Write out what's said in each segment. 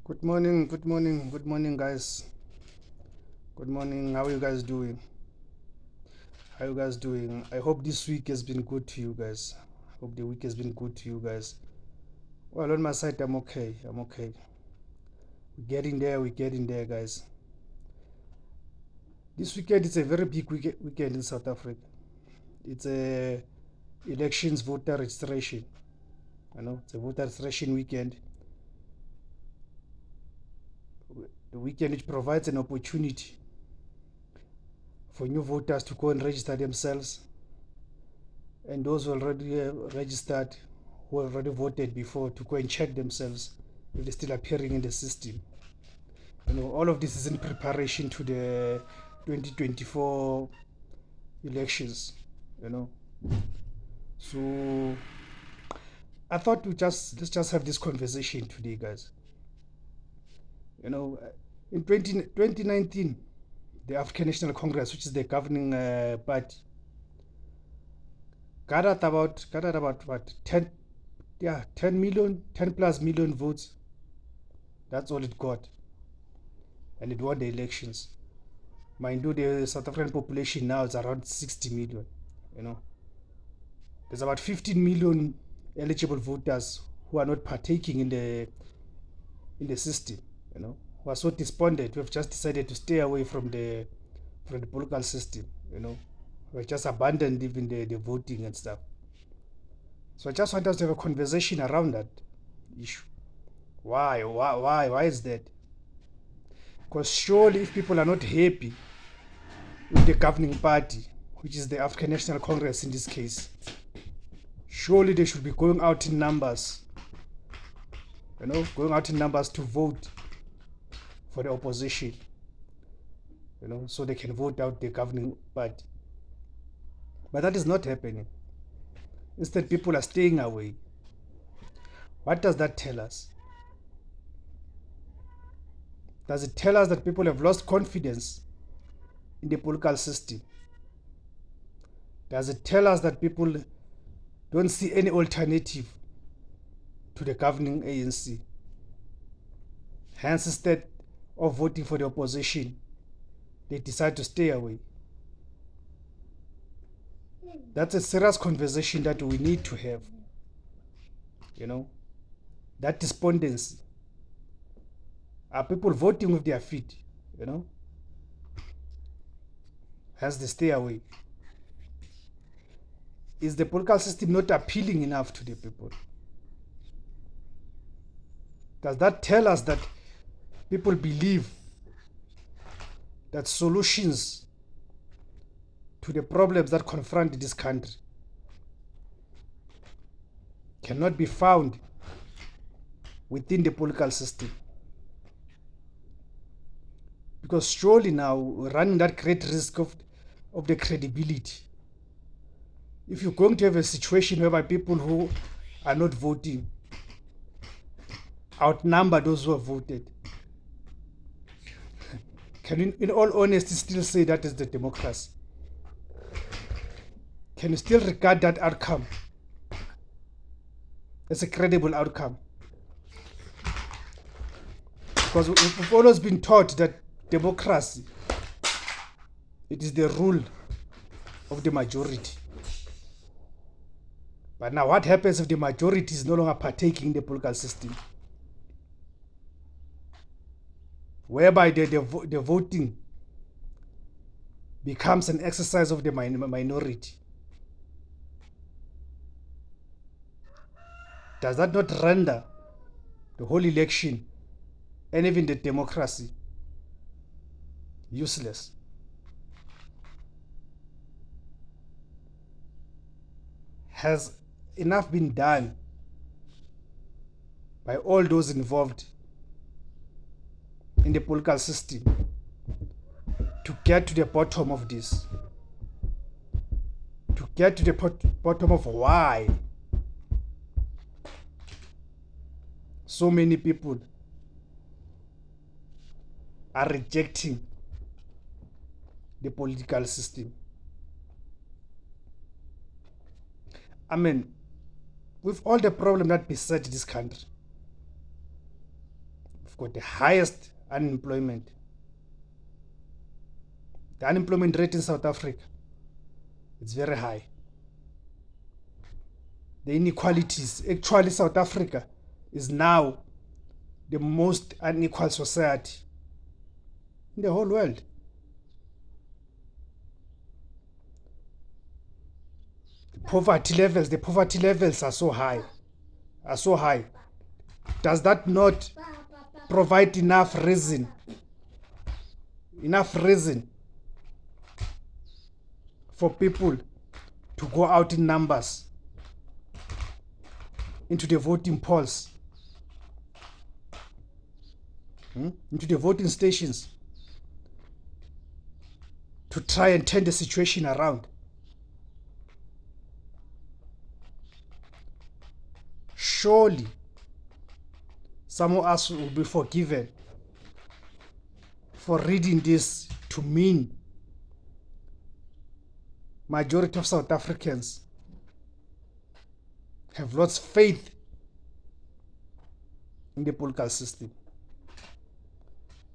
Good morning, good morning, good morning, guys. Good morning. How are you guys doing? How are you guys doing? I hope this week has been good to you guys. Hope the week has been good to you guys. Well, on my side, I'm okay. I'm okay. We're getting there. We're getting there, guys. This weekend is a very big weekend in South Africa. It's a elections voter registration. It's a voter registration weekend. The weekend which provides an opportunity for new voters to go and register themselves, and those who already registered, who already voted before, to go and check themselves if they're still appearing in the system. All of this is in preparation to the 2024 elections. You know, so I thought let's just have this conversation today, guys. In 2019, the African National Congress, which is the governing party, gathered about what 10 million, 10 plus million votes. That's all it got, and it won the elections. Mind you, the South African population now is around 60 million. You know, there's about 15 million eligible voters who are not partaking in the system. Who are so despondent, who have just decided to stay away from the political system. Who have just abandoned even the voting and stuff. So I just want us to have a conversation around that issue. Why is that? Because surely, if people are not happy with the governing party, which is the African National Congress in this case, surely they should be going out in numbers, to vote for the opposition, so they can vote out the governing party. But that is not happening. Instead, people are staying away. What does that tell us? Does it tell us that people have lost confidence in the political system? Does it tell us that people don't see any alternative to the governing ANC? Hence, instead of voting for the opposition, they decide to stay away. That's a serious conversation that we need to have. That despondency. Are people voting with their feet? Hence they stay away. Is the political system not appealing enough to the people? Does that tell us that people believe that solutions to the problems that confront this country cannot be found within the political system? Because surely now we're running that great risk of the credibility. If you're going to have a situation whereby people who are not voting outnumber those who have voted, can you, in all honesty, still say that is the democracy? Can you still regard that outcome as a credible outcome? Because we've always been taught that democracy, it is the rule of the majority. But now what happens if the majority is no longer partaking in the political system? Whereby the voting becomes an exercise of the minority. Does that not render the whole election and even the democracy useless? Has enough been done by all those involved in the political system to get to the bottom of this? To get to the bottom of why so many people are rejecting the political system. I mean, with all the problem that beset this country, with We've got the highest unemployment. The unemployment rate in South Africa, it's very high. The inequalities, actually South Africa is now the most unequal society in the whole world. The poverty levels are so high, Does that not provide enough reason for people to go out in numbers into the voting polls, into the voting stations, to try and turn the situation around? Surely some of us will be forgiven for reading this to mean majority of South Africans have lost faith in the political system.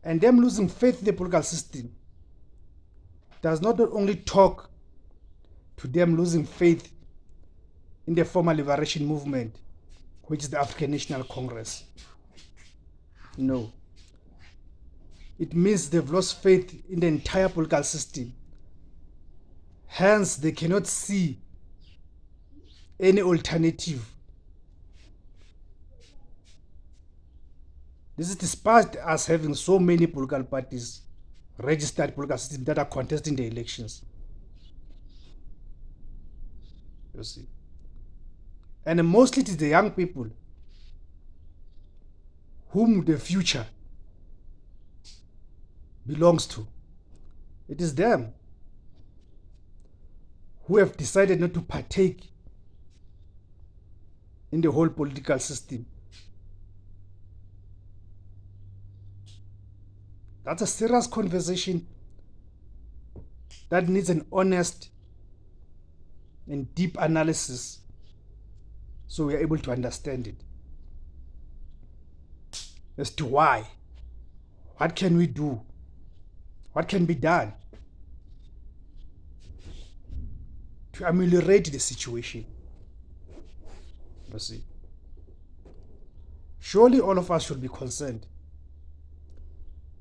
And them losing faith in the political system does not only talk to them losing faith in the former liberation movement, which is the African National Congress. No. It means they've lost faith in the entire political system. Hence, they cannot see any alternative. This is despite us having so many political parties, registered political systems that are contesting the elections. You see. And mostly it is the young people whom the future belongs to. It is them who have decided not to partake in the whole political system. That's a serious conversation that needs an honest and deep analysis so we are able to understand it as to why. What can we do? What can be done to ameliorate the situation? You see, surely all of us should be concerned,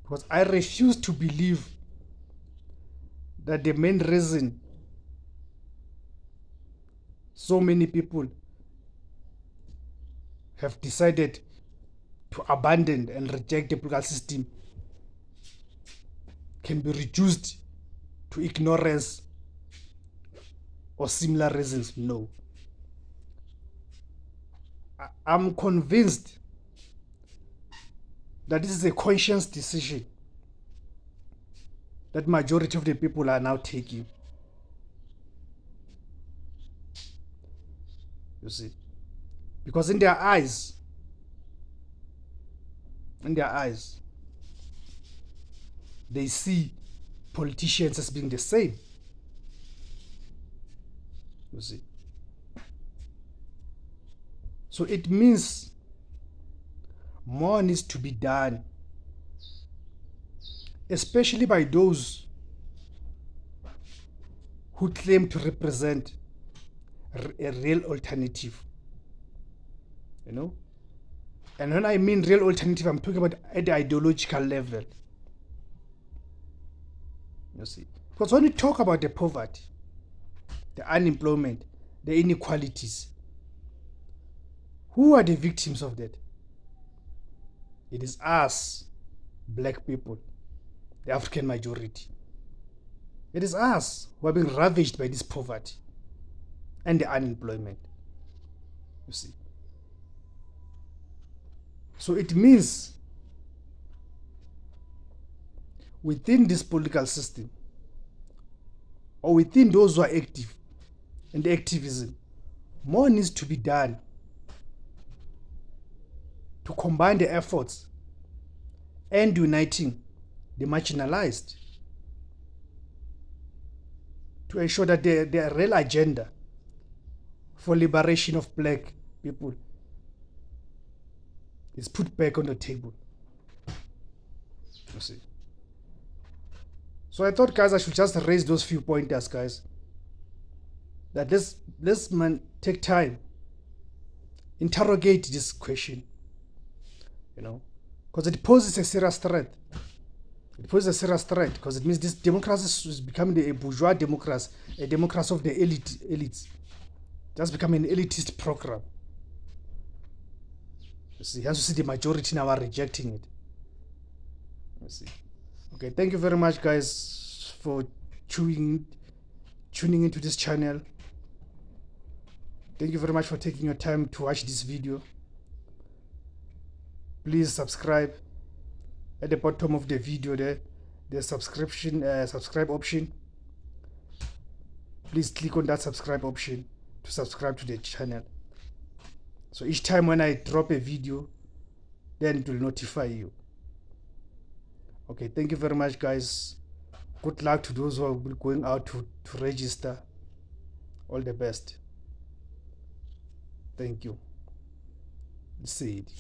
because I refuse to believe that the main reason so many people have decided to abandon and reject the political system can be reduced to ignorance or similar reasons. No. I'm convinced that this is a conscious decision that majority of the people are now taking. You see, because in their eyes, they see politicians as being the same. You see. So it means more needs to be done, especially by those who claim to represent a real alternative. You know? And when I mean real alternative, I'm talking about at the ideological level. You see? Because when we talk about the poverty, the unemployment, the inequalities, who are the victims of that? It is us, black people, the African majority. It is us who are being ravaged by this poverty and the unemployment. You see. So it means within this political system, or within those who are active in the activism, more needs to be done to combine the efforts and uniting the marginalized to ensure that the real agenda for liberation of black people is put back on the table. You see. So I thought, guys, I should just raise those few pointers, guys. That let's man take time, interrogate this question, you know, because it poses a serious threat. It poses a serious threat because it means this democracy is becoming a bourgeois democracy, a democracy of the elites, just becoming an elitist program. You see, as you see, the majority now are rejecting it. You see. Okay, thank you very much, guys, for tuning into this channel. Thank you very much for taking your time to watch this video. Please subscribe. At the bottom of the video there, there's subscribe option. Please click on that subscribe option to subscribe to the channel. So each time when I drop a video, then it will notify you. Okay, thank you very much, guys. Good luck to those who are going out to register. All the best. Thank you. See it.